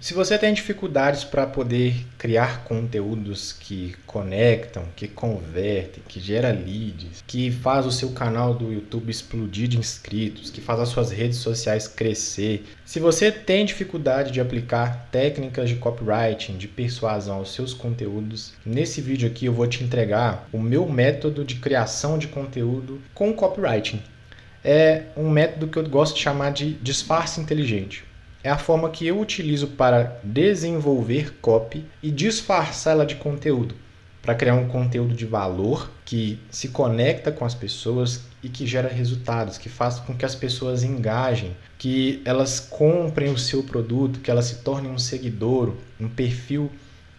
Se você tem dificuldades para poder criar conteúdos que conectam, que convertem, que gera leads, que faz o seu canal do YouTube explodir de inscritos, que faz as suas redes sociais crescer, se você tem dificuldade de aplicar técnicas de copywriting, de persuasão aos seus conteúdos, nesse vídeo aqui eu vou te entregar o meu método de criação de conteúdo com copywriting. É um método que eu gosto de chamar de disfarce inteligente. É a forma que eu utilizo para desenvolver copy e disfarçá-la de conteúdo, para criar um conteúdo de valor que se conecta com as pessoas e que gera resultados, que faz com que as pessoas engajem, que elas comprem o seu produto, que elas se tornem um seguidor, um perfil,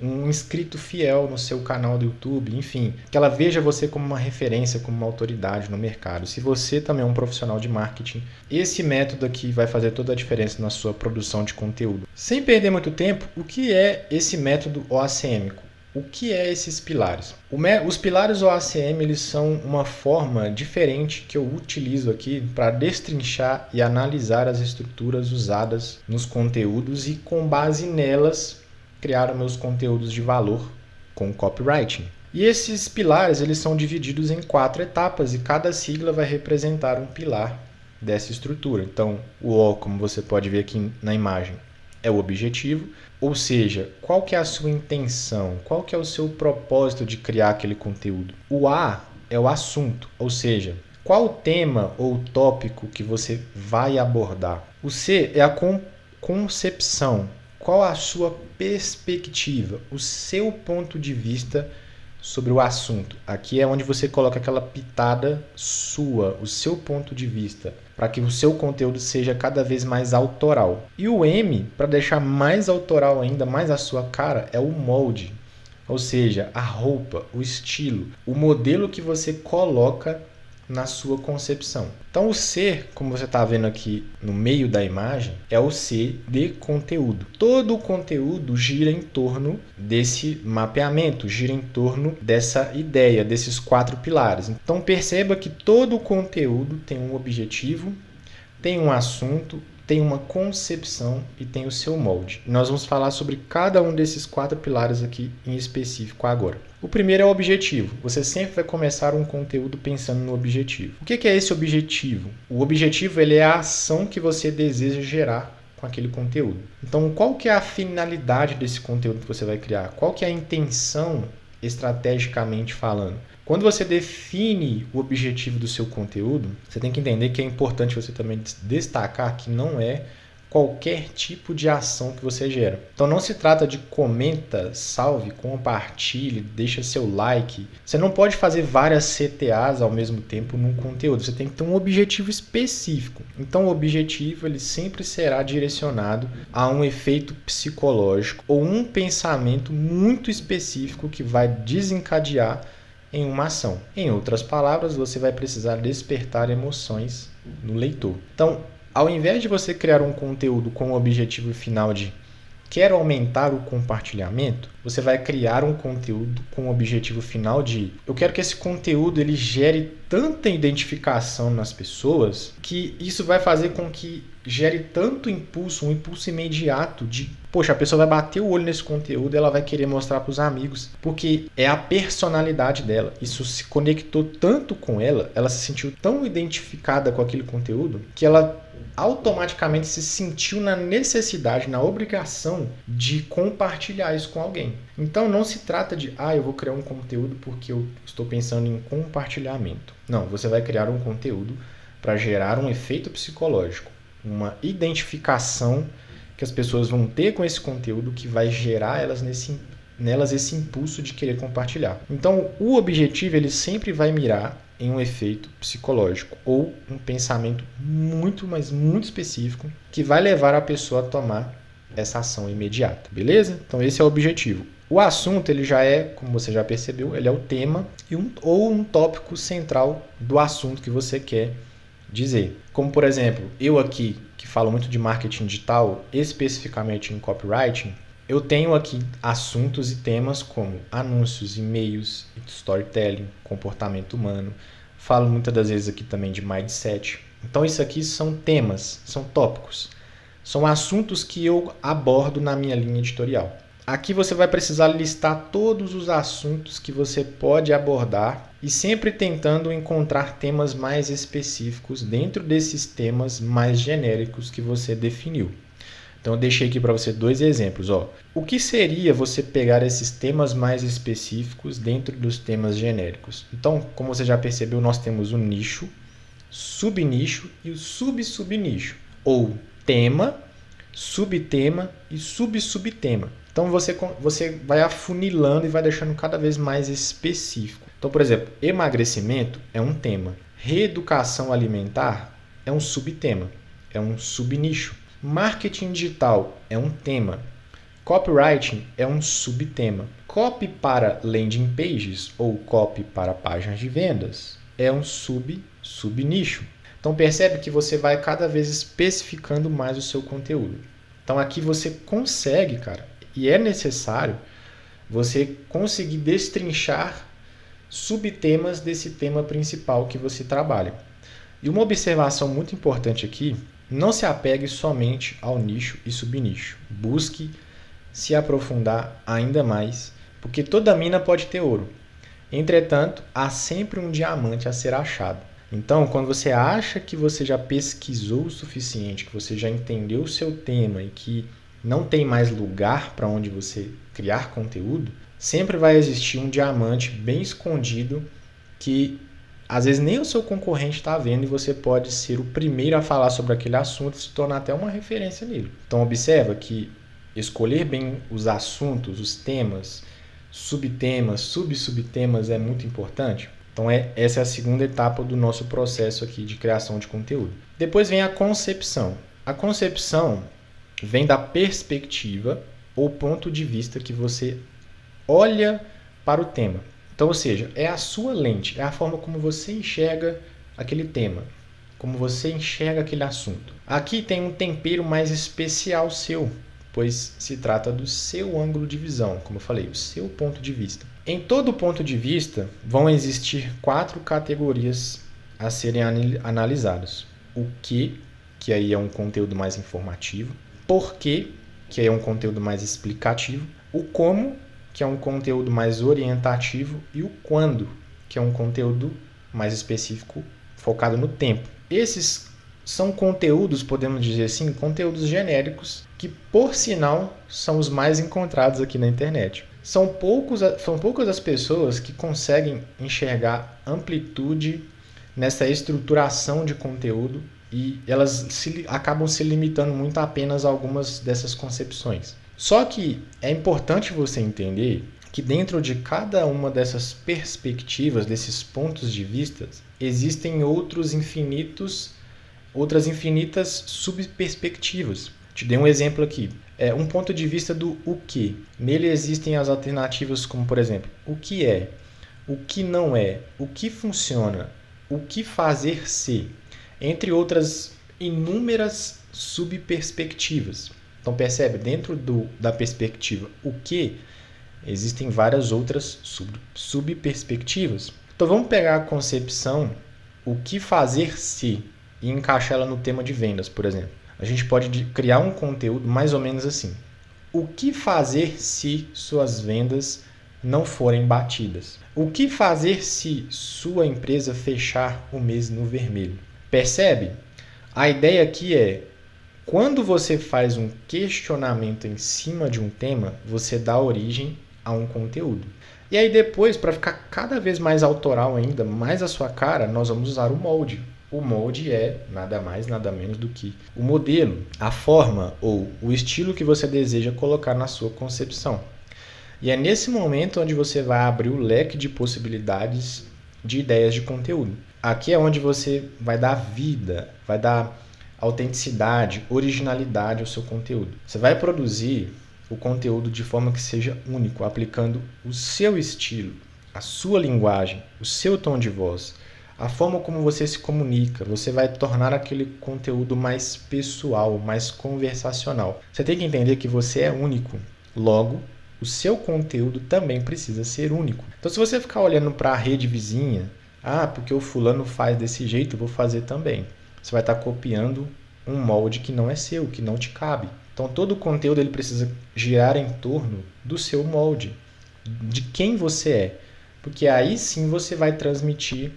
um inscrito fiel no seu canal do YouTube, enfim, que ela veja você como uma referência, como uma autoridade no mercado. Se você também é um profissional de marketing, esse método aqui vai fazer toda a diferença na sua produção de conteúdo. Sem perder muito tempo, o que é esse método OACM-ico? O que é esses pilares? Os pilares OACM eles são uma forma diferente que eu utilizo aqui para destrinchar e analisar as estruturas usadas nos conteúdos e, com base nelas, criar meus conteúdos de valor com copywriting. E esses pilares eles são divididos em 4 etapas e cada sigla vai representar um pilar dessa estrutura. Então, o O, como você pode ver aqui na imagem, é o objetivo, ou seja, qual que é a sua intenção, qual que é o seu propósito de criar aquele conteúdo. O A é o assunto, ou seja, qual o tema ou tópico que você vai abordar. O C é a concepção. Qual a sua perspectiva, o seu ponto de vista sobre o assunto? Aqui é onde você coloca aquela pitada sua, o seu ponto de vista, para que o seu conteúdo seja cada vez mais autoral. E o M, para deixar mais autoral ainda, mais a sua cara, é o molde, ou seja, a roupa, o estilo, o modelo que você coloca na sua concepção. Então o C, como você está vendo aqui no meio da imagem, é o C de conteúdo. Todo o conteúdo gira em torno desse mapeamento, gira em torno dessa ideia, desses 4 pilares. Então perceba que todo o conteúdo tem um objetivo, tem um assunto, tem uma concepção e tem o seu molde. Nós vamos falar sobre cada um desses 4 pilares aqui em específico agora. O primeiro é o objetivo. Você sempre vai começar um conteúdo pensando no objetivo. O que é esse objetivo? O objetivo ele é a ação que você deseja gerar com aquele conteúdo. Então, qual que é a finalidade desse conteúdo que você vai criar? Qual que é a intenção estrategicamente falando? Quando você define o objetivo do seu conteúdo, você tem que entender que é importante você também destacar que não é qualquer tipo de ação que você gera. Então não se trata de comenta, salve, compartilhe, deixa seu like. Você não pode fazer várias CTAs ao mesmo tempo num conteúdo. Você tem que ter um objetivo específico. Então o objetivo ele sempre será direcionado a um efeito psicológico ou um pensamento muito específico que vai desencadear em uma ação. Em outras palavras, você vai precisar despertar emoções no leitor. Então, ao invés de você criar um conteúdo com o objetivo final de quero aumentar o compartilhamento, você vai criar um conteúdo com o objetivo final de eu quero que esse conteúdo ele gere tanta identificação nas pessoas que isso vai fazer com que gere tanto impulso, um impulso imediato de poxa, a pessoa vai bater o olho nesse conteúdo e ela vai querer mostrar para os amigos, porque é a personalidade dela. Isso se conectou tanto com ela, ela se sentiu tão identificada com aquele conteúdo, que ela automaticamente se sentiu na necessidade, na obrigação de compartilhar isso com alguém. Então não se trata de, eu vou criar um conteúdo porque eu estou pensando em compartilhamento. Não, você vai criar um conteúdo para gerar um efeito psicológico, uma identificação que as pessoas vão ter com esse conteúdo que vai gerar nelas esse impulso de querer compartilhar. Então, o objetivo ele sempre vai mirar em um efeito psicológico ou um pensamento muito, mas muito específico que vai levar a pessoa a tomar essa ação imediata, beleza? Então, esse é o objetivo. O assunto, ele já é, como você já percebeu, ele é o tema ou um tópico central do assunto que você quer dizer. Como, por exemplo, eu aqui, que falo muito de marketing digital, especificamente em copywriting, eu tenho aqui assuntos e temas como anúncios, e-mails, storytelling, comportamento humano. Falo muitas das vezes aqui também de mindset. Então, isso aqui são temas, são tópicos. São assuntos que eu abordo na minha linha editorial. Aqui você vai precisar listar todos os assuntos que você pode abordar e sempre tentando encontrar temas mais específicos dentro desses temas mais genéricos que você definiu. Então eu deixei aqui para você 2 exemplos. O que seria você pegar esses temas mais específicos dentro dos temas genéricos? Então, como você já percebeu, nós temos o nicho, subnicho e o sub-subnicho. Ou tema, subtema e sub-subtema. Então você vai afunilando e vai deixando cada vez mais específico. Então, por exemplo, emagrecimento é um tema. Reeducação alimentar é um subtema, é um subnicho. Marketing digital é um tema. Copywriting é um subtema. Copy para landing pages ou copy para páginas de vendas é um subnicho. Então percebe que você vai cada vez especificando mais o seu conteúdo. Então aqui você consegue, cara, e é necessário você conseguir destrinchar subtemas desse tema principal que você trabalha. E uma observação muito importante aqui, não se apegue somente ao nicho e subnicho. Busque se aprofundar ainda mais, porque toda mina pode ter ouro. Entretanto, há sempre um diamante a ser achado. Então, quando você acha que você já pesquisou o suficiente, que você já entendeu o seu tema e que não tem mais lugar para onde você criar conteúdo, sempre vai existir um diamante bem escondido que às vezes nem o seu concorrente está vendo e você pode ser o primeiro a falar sobre aquele assunto e se tornar até uma referência nele. Então observa que escolher bem os assuntos, os temas, subtemas, subtemas é muito importante. Então essa é a segunda etapa do nosso processo aqui de criação de conteúdo. Depois vem a concepção. A concepção vem da perspectiva ou ponto de vista que você olha para o tema. Então, ou seja, é a sua lente, é a forma como você enxerga aquele tema, como você enxerga aquele assunto. Aqui tem um tempero mais especial seu, pois se trata do seu ângulo de visão, como eu falei, o seu ponto de vista. Em todo ponto de vista, vão existir 4 categorias a serem analisadas. O que aí é um conteúdo mais informativo. Por quê, que aí é um conteúdo mais explicativo. O como, que é um conteúdo mais orientativo. E o quando, que é um conteúdo mais específico, focado no tempo. Esses são conteúdos, podemos dizer assim, conteúdos genéricos, que por sinal são os mais encontrados aqui na internet. São poucas as pessoas que conseguem enxergar amplitude nessa estruturação de conteúdo e elas acabam se limitando muito a apenas algumas dessas concepções. Só que é importante você entender que dentro de cada uma dessas perspectivas, desses pontos de vista, existem outras infinitas subperspectivas. Te dei um exemplo aqui. Um ponto de vista do o que. Nele existem as alternativas como, por exemplo, o que é, o que não é, o que funciona, o que fazer se, entre outras inúmeras subperspectivas. Então percebe, dentro da perspectiva o que, existem várias outras subperspectivas. Então vamos pegar a concepção o que fazer se e encaixar ela no tema de vendas, por exemplo. A gente pode criar um conteúdo mais ou menos assim. O que fazer se suas vendas não forem batidas? O que fazer se sua empresa fechar o mês no vermelho? Percebe? A ideia aqui é, quando você faz um questionamento em cima de um tema, você dá origem a um conteúdo. E aí depois, para ficar cada vez mais autoral ainda, mais a sua cara, nós vamos usar o molde. O molde é nada mais, nada menos do que o modelo, a forma ou o estilo que você deseja colocar na sua concepção. E é nesse momento onde você vai abrir o leque de possibilidades de ideias de conteúdo. Aqui é onde você vai dar vida, vai dar autenticidade, originalidade ao seu conteúdo. Você vai produzir o conteúdo de forma que seja único, aplicando o seu estilo, a sua linguagem, o seu tom de voz, a forma como você se comunica. Você vai tornar aquele conteúdo mais pessoal, mais conversacional. Você tem que entender que você é único. Logo, o seu conteúdo também precisa ser único. Então, se você ficar olhando para a rede vizinha, porque o fulano faz desse jeito, eu vou fazer também. Você vai estar copiando um molde que não é seu, que não te cabe. Então todo o conteúdo ele precisa girar em torno do seu molde, de quem você é. Porque aí sim você vai transmitir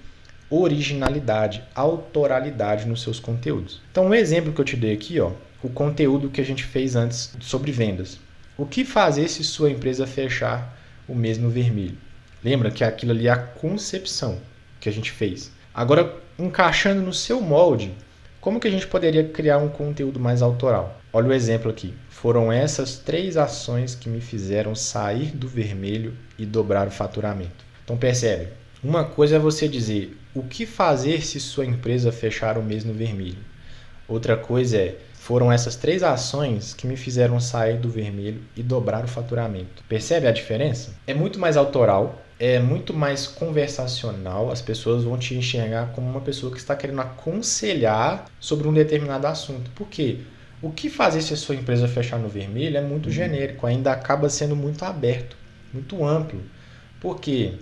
originalidade, autoralidade nos seus conteúdos. Então um exemplo que eu te dei aqui, o conteúdo que a gente fez antes sobre vendas. O que fazer se sua empresa fechar o mês no vermelho? Lembra que aquilo ali é a concepção que a gente fez. Agora, encaixando no seu molde, como que a gente poderia criar um conteúdo mais autoral? Olha o exemplo aqui. Foram essas 3 ações que me fizeram sair do vermelho e dobrar o faturamento. Então percebe, uma coisa é você dizer o que fazer se sua empresa fechar o mês no vermelho. Outra coisa é, foram essas 3 ações que me fizeram sair do vermelho e dobrar o faturamento. Percebe a diferença? É muito mais autoral, é muito mais conversacional, as pessoas vão te enxergar como uma pessoa que está querendo aconselhar sobre um determinado assunto. Por quê? O que fazer se a sua empresa fechar no vermelho é muito genérico, ainda acaba sendo muito aberto, muito amplo. Por quê?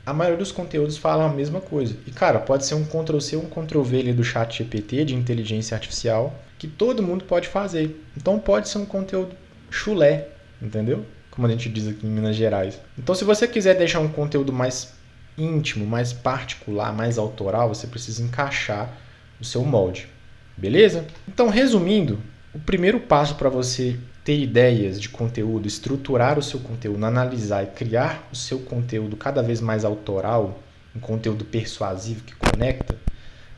A maioria dos conteúdos falam a mesma coisa. E, cara, pode ser um Ctrl+C, um Ctrl+V ali do chat GPT, de inteligência artificial, que todo mundo pode fazer. Então pode ser um conteúdo chulé, entendeu? Como a gente diz aqui em Minas Gerais. Então se você quiser deixar um conteúdo mais íntimo, mais particular, mais autoral, você precisa encaixar o seu molde. Beleza? Então, resumindo, o primeiro passo para você ter ideias de conteúdo, estruturar o seu conteúdo, analisar e criar o seu conteúdo cada vez mais autoral, um conteúdo persuasivo que conecta,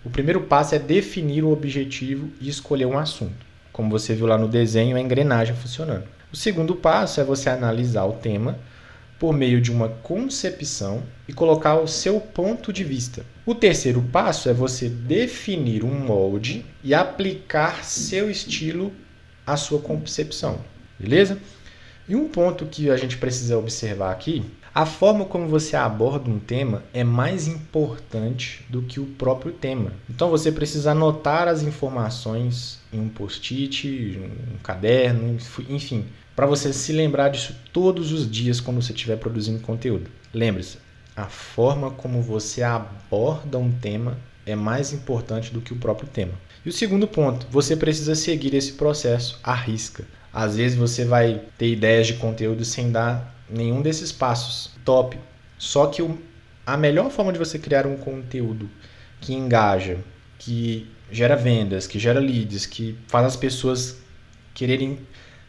o primeiro passo é definir o objetivo e escolher um assunto. Como você viu lá no desenho, a engrenagem funcionando. O segundo passo é você analisar o tema por meio de uma concepção e colocar o seu ponto de vista. O terceiro passo é você definir um molde e aplicar seu estilo à sua concepção. Beleza? E um ponto que a gente precisa observar aqui, a forma como você aborda um tema é mais importante do que o próprio tema. Então você precisa anotar as informações em um post-it, um caderno, enfim, para você se lembrar disso todos os dias quando você estiver produzindo conteúdo. Lembre-se, a forma como você aborda um tema é mais importante do que o próprio tema. E o segundo ponto, você precisa seguir esse processo à risca. Às vezes você vai ter ideias de conteúdo sem dar nenhum desses passos. Top. Só que a melhor forma de você criar um conteúdo que engaja, que gera vendas, que gera leads, que faz as pessoas quererem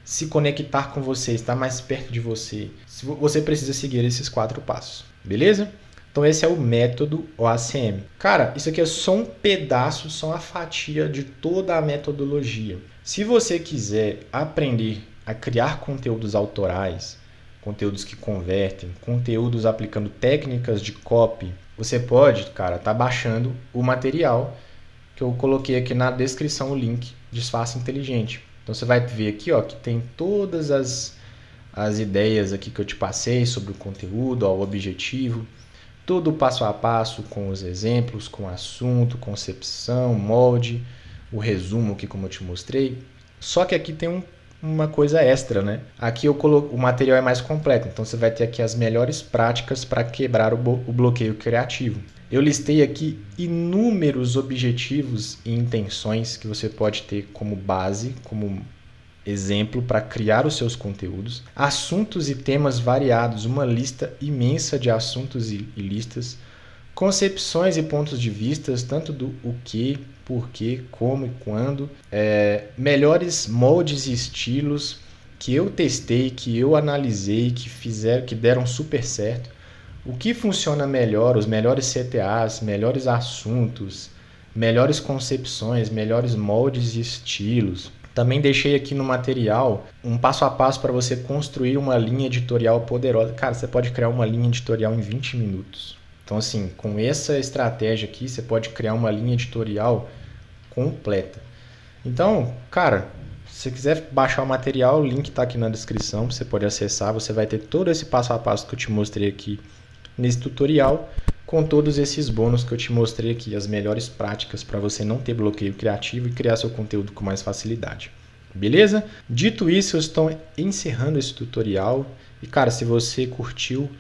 se conectar com você, estar mais perto de você, você precisa seguir esses 4 passos. Beleza? Então esse é o método OACM. Cara, isso aqui é só um pedaço, só uma fatia de toda a metodologia. Se você quiser aprender a criar conteúdos autorais, conteúdos que convertem, conteúdos aplicando técnicas de copy, você pode, cara, tá baixando o material que eu coloquei aqui na descrição, o link Disfarce Inteligente. Então você vai ver aqui, que tem todas as ideias aqui que eu te passei sobre o conteúdo, o objetivo, todo passo a passo com os exemplos, com o assunto, concepção, molde, o resumo aqui como eu te mostrei. Só que aqui tem uma coisa extra, né? Aqui o material é mais completo, então você vai ter aqui as melhores práticas para quebrar o bloqueio criativo. Eu listei aqui inúmeros objetivos e intenções que você pode ter como base, como exemplo para criar os seus conteúdos. Assuntos e temas variados, uma lista imensa de assuntos e listas. Concepções e pontos de vista, tanto do o que, porquê, como e quando. Melhores moldes e estilos que eu testei, que eu analisei, que deram super certo. O que funciona melhor, os melhores CTAs, melhores assuntos, melhores concepções, melhores moldes e estilos. Também deixei aqui no material um passo a passo para você construir uma linha editorial poderosa. Cara, você pode criar uma linha editorial em 20 minutos. Então, assim, com essa estratégia aqui, você pode criar uma linha editorial completa. Então, cara, se você quiser baixar o material, o link está aqui na descrição, você pode acessar, você vai ter todo esse passo a passo que eu te mostrei aqui nesse tutorial, com todos esses bônus que eu te mostrei aqui, as melhores práticas para você não ter bloqueio criativo e criar seu conteúdo com mais facilidade. Beleza? Dito isso, eu estou encerrando esse tutorial. E cara, se você curtiu,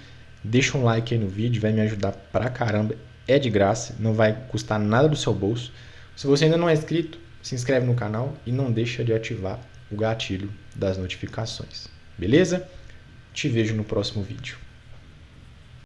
deixa um like aí no vídeo, vai me ajudar pra caramba. É de graça, não vai custar nada do seu bolso. Se você ainda não é inscrito, se inscreve no canal e não deixa de ativar o gatilho das notificações. Beleza? Te vejo no próximo vídeo.